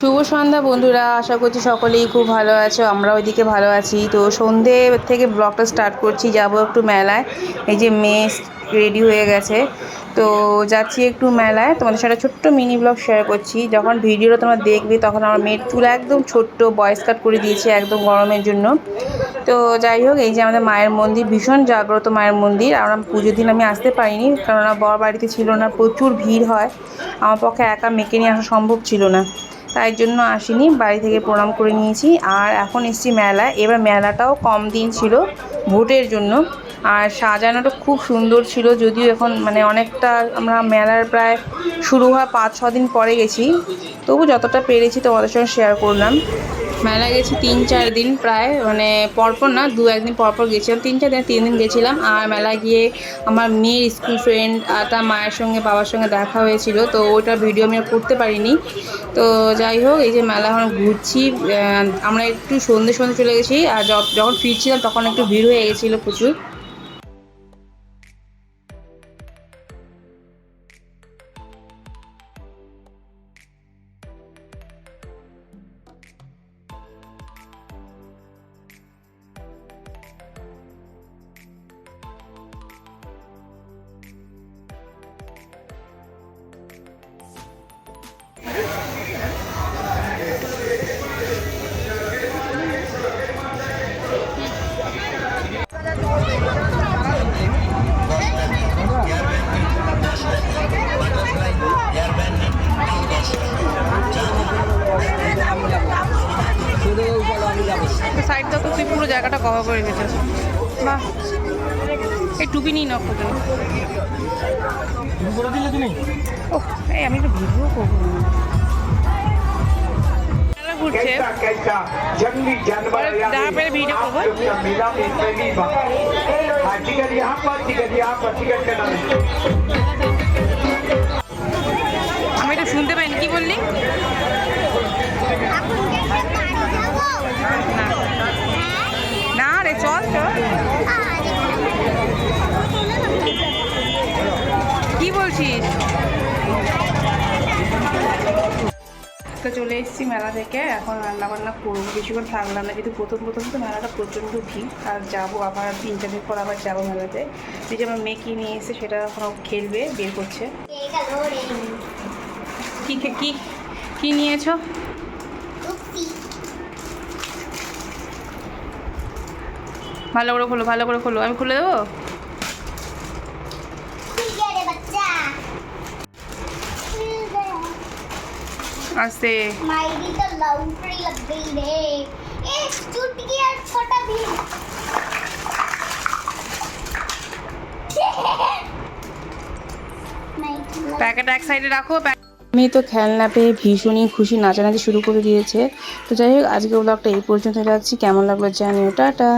শুভ সন্ধ্যা বন্ধুরা, আশা করছি সকলেই খুব ভালো আছো। আমরা ওইদিকে ভালো আছি। তো সন্ধে থেকে ব্লগটা স্টার্ট করছি। যাব একটু মেলায়। এই যে মেয়ে রেডি হয়ে গেছে, তো যাচ্ছি একটু মেলায়। তোমাদের সাথে ছোট্ট মিনি ব্লগ শেয়ার করছি। যখন ভিডিওটা তোমরা দেখবে তখন আমার মেয়ের চুল একদম ছোট্ট বয়েস কাট করে দিয়েছে একদম গরমের জন্য। তো যাই হোক, এই যে আমাদের মায়ের মন্দির, ভীষণ জাগ্রত মায়ের মন্দির। আর পুজোর দিন আমি আসতে পারিনি, কেননা বর বাড়িতে ছিল না, প্রচুর ভিড় হয়। আমার পক্ষে একা মেয়েকে নিয়ে আসা সম্ভব ছিল না, তাই জন্য আসিনি। বাড়ি থেকে প্রণাম করে নিয়েছি। আর এখন এসেছি মেলায়। এবার মেলাটাও কম দিন ছিল ভোটের জন্য, আর সাজানোটা খুব সুন্দর ছিল। যদিও এখন মানে অনেকটা, আমরা মেলার প্রায় শুরু হওয়া 5-6 দিন পরে গেছি, তবু যতটা পেরেছি তোমাদের সঙ্গে শেয়ার করলাম। মেলা গেছি 3-4 দিন প্রায়, মানে পরপর না, 2-1 দিন পরপর গেছিলাম। 3-4 দিন, 3 দিন গেছিলাম। আর মেলায় গিয়ে আমার মেয়ের স্কুল ফ্রেন্ড তার মায়ের সঙ্গে বাবার সঙ্গে দেখা হয়েছিল, তো ওইটার ভিডিও আমি আর করতে পারিনি। তো যাই হোক, এই যে মেলা এখন ঘুরছি। আমরা একটু সন্ধ্যে সন্ধ্যে চলে গেছি, আর যখন ফিরছিলাম তখন একটু ভিড় হয়ে গেছিলো প্রচুর। সাইড দাও তো, তুই পুরো জায়গাটা কভার করে গেছিস। বাহ, এই টুপি নিই না কেন? ও, এই আমি একটু ভিডিও করবো। ঘুরছে ভিডিও করবো। আমি এটা শুনতে পাইনি, কি বললি? না রে, চল চল। কি বলছিস? তো চলে এসেছি মেলা থেকে, এখন রান্নাবান্না করবো। কিছুক্ষণ থাকলাম না, যেহেতু প্রথম প্রথম তো মেলাটা প্রচণ্ড ভিড়। আর যাবো আবার 3-4 দিন পর, আবার যাবো মেলাতে। তুই যে আমার মেয়ে কি নিয়ে এসে সেটা এখন খেলবে, বের করছে। কি কি কি নিয়েছো? ভালো করে খোলো, ভালো করে খোলো। আমি খুলে দেবো? आस्ते मायरी तो लॉन्ड्री लग गई रे। एक चुटकी और छोटा भी প্যাকেট এক সাইডে রাখো। আমি তো খেলনা পেয়ে ভীষণই খুশি, নাচানাচি শুরু করে দিয়েছে। তো যাই হোক, আজকে ব্লগটা এই পর্যন্ত রাখছি। কেমন লাগলো জানিও। টাটা।